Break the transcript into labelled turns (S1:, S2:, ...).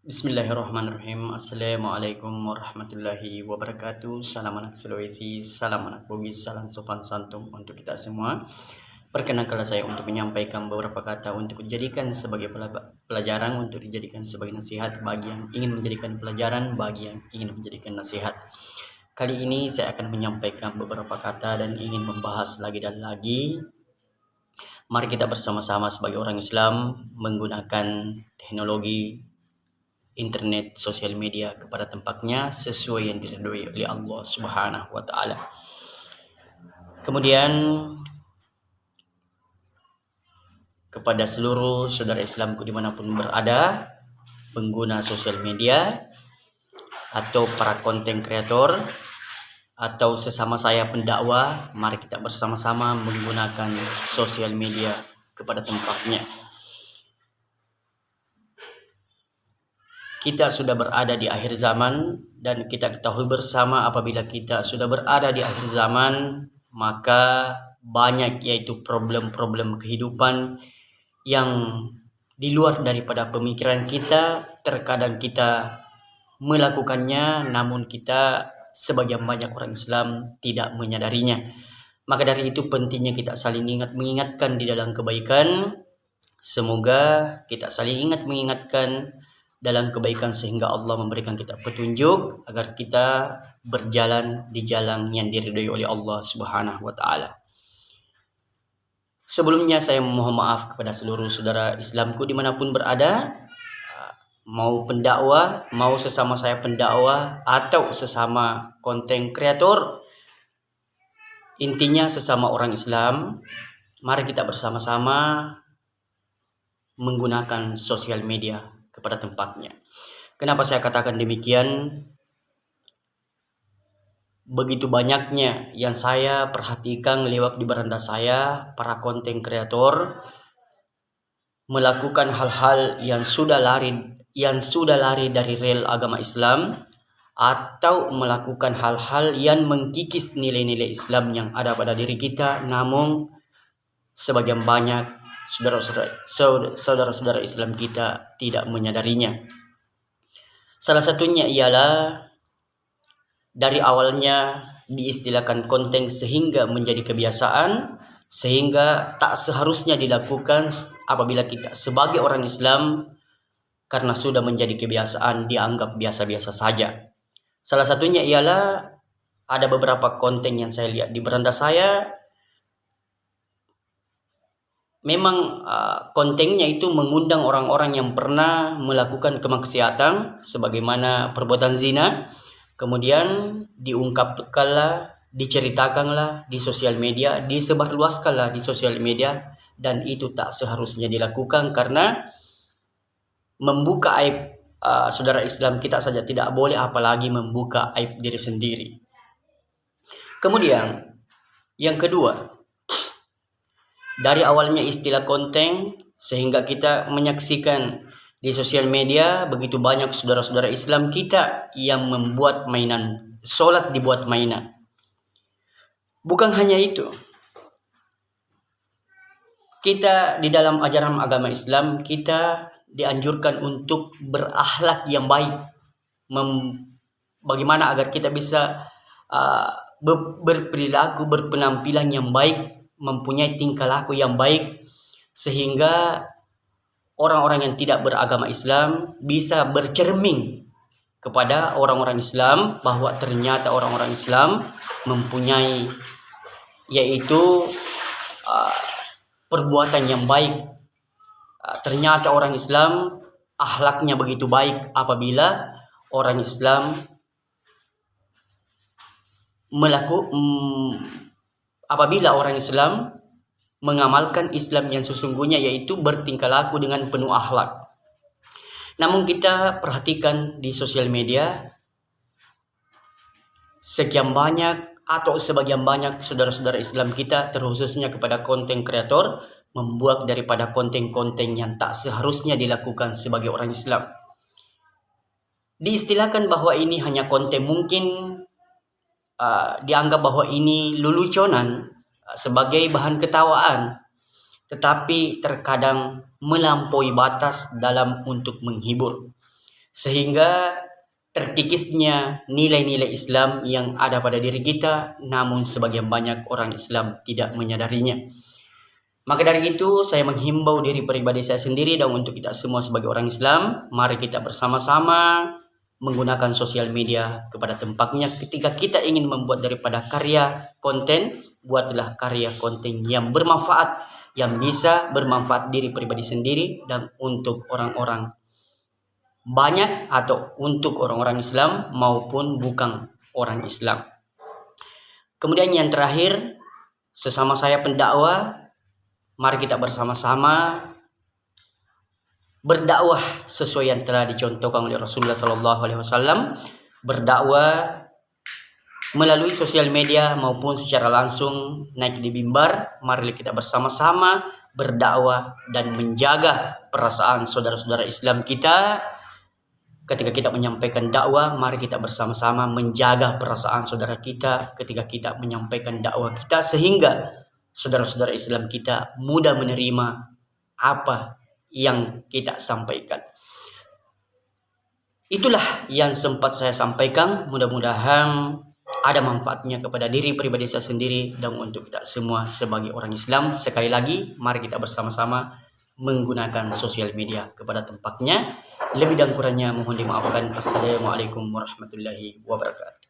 S1: Bismillahirrahmanirrahim. Assalamualaikum warahmatullahi wabarakatuh. Salam anak Sulawesi, salam anak Bugis, salam sopan santun untuk kita semua. Perkenankanlah saya untuk menyampaikan beberapa kata untuk dijadikan sebagai pelajaran, untuk dijadikan sebagai nasihat bagi yang ingin menjadikan pelajaran, bagi yang ingin menjadikan nasihat. Kali ini saya akan menyampaikan beberapa kata dan ingin membahas lagi dan lagi. Mari kita bersama-sama sebagai orang Islam menggunakan teknologi internet, sosial media kepada tempatnya sesuai yang diridhoi oleh Allah Subhanahu wa taala. Kemudian kepada seluruh saudara Islamku dimanapun berada, pengguna sosial media atau para konten kreator atau sesama saya pendakwah, mari kita bersama-sama menggunakan sosial media kepada tempatnya. Kita sudah berada di akhir zaman dan kita ketahui bersama apabila kita sudah berada di akhir zaman, maka banyak yaitu problem-problem kehidupan yang di luar daripada pemikiran kita. Terkadang kita melakukannya namun kita sebagian banyak orang Islam tidak menyadarinya. Maka dari itu pentingnya kita saling mengingatkan di dalam kebaikan. Semoga kita saling mengingatkan dalam kebaikan sehingga Allah memberikan kita petunjuk agar kita berjalan di jalan yang diridhoi oleh Allah Subhanahu wa taala. Sebelumnya saya mohon maaf kepada seluruh saudara Islamku dimanapun berada, mau pendakwah, mau sesama saya pendakwah atau sesama konten kreator, intinya sesama orang Islam, mari kita bersama-sama menggunakan sosial media kepada tempatnya. Kenapa saya katakan demikian? Begitu banyaknya yang saya perhatikan lewat di beranda saya, para konten kreator melakukan hal-hal yang sudah lari dari rel agama Islam atau melakukan hal-hal yang mengkikis nilai-nilai Islam yang ada pada diri kita, namun sebagian banyak saudara-saudara Islam kita tidak menyadarinya. Salah satunya ialah dari awalnya diistilahkan konten sehingga menjadi kebiasaan, sehingga tak seharusnya dilakukan apabila kita sebagai orang Islam, karena sudah menjadi kebiasaan dianggap biasa-biasa saja. Salah satunya ialah ada beberapa konten yang saya lihat di beranda saya. Memang kontennya itu mengundang orang-orang yang pernah melakukan kemaksiatan sebagaimana perbuatan zina, kemudian diungkapkanlah, diceritakanlah di sosial media, disebarluaskanlah di sosial media, dan itu tak seharusnya dilakukan karena membuka aib saudara Islam kita saja tidak boleh, apalagi membuka aib diri sendiri. Kemudian yang kedua, dari awalnya istilah konten sehingga kita menyaksikan di sosial media begitu banyak saudara-saudara Islam kita yang membuat mainan, sholat dibuat mainan. Bukan hanya itu, kita di dalam ajaran agama Islam kita dianjurkan untuk berakhlak yang baik. Bagaimana agar kita bisa berperilaku, berpenampilan yang baik, mempunyai tingkah laku yang baik, sehingga orang-orang yang tidak beragama Islam bisa bercermin kepada orang-orang Islam bahwa ternyata orang-orang Islam mempunyai yaitu perbuatan yang baik. Ternyata orang Islam akhlaknya begitu baik apabila orang Islam apabila orang Islam mengamalkan Islam yang sesungguhnya, yaitu bertingkah laku dengan penuh akhlak. Namun kita perhatikan di sosial media, sebagian banyak saudara-saudara Islam kita, terkhususnya kepada konten kreator, membuat daripada konten-konten yang tak seharusnya dilakukan sebagai orang Islam. Diistilahkan bahwa ini hanya konten, mungkin dianggap bahwa ini leluconan sebagai bahan ketawaan, tetapi terkadang melampaui batas dalam untuk menghibur. sehingga terkikisnya nilai-nilai Islam yang ada pada diri kita, namun sebagian banyak orang Islam tidak menyadarinya. Maka dari itu saya menghimbau diri pribadi saya sendiri dan untuk kita semua sebagai orang Islam, mari kita bersama-sama menggunakan sosial media kepada tempatnya. Ketika kita ingin membuat daripada karya konten, buatlah karya konten yang bermanfaat, yang bisa bermanfaat diri pribadi sendiri dan untuk orang-orang banyak atau untuk orang-orang Islam maupun bukan orang Islam. Kemudian yang terakhir, sesama saya pendakwah, mari kita bersama-sama berdakwah sesuai yang telah dicontohkan oleh Rasulullah SAW, berdakwah melalui sosial media maupun secara langsung naik di mimbar. Mari kita bersama-sama berdakwah dan menjaga perasaan saudara-saudara Islam kita. Ketika kita menyampaikan dakwah, mari kita bersama-sama menjaga perasaan saudara kita ketika kita menyampaikan dakwah kita, sehingga saudara-saudara Islam kita mudah menerima apa yang kita sampaikan. Itulah yang sempat saya sampaikan. Mudah-mudahan ada manfaatnya kepada diri pribadi saya sendiri dan untuk kita semua sebagai orang Islam. Sekali lagi, mari kita bersama-sama menggunakan sosial media kepada tempatnya. Lebih dan kurangnya mohon dimaafkan. Assalamualaikum warahmatullahi wabarakatuh.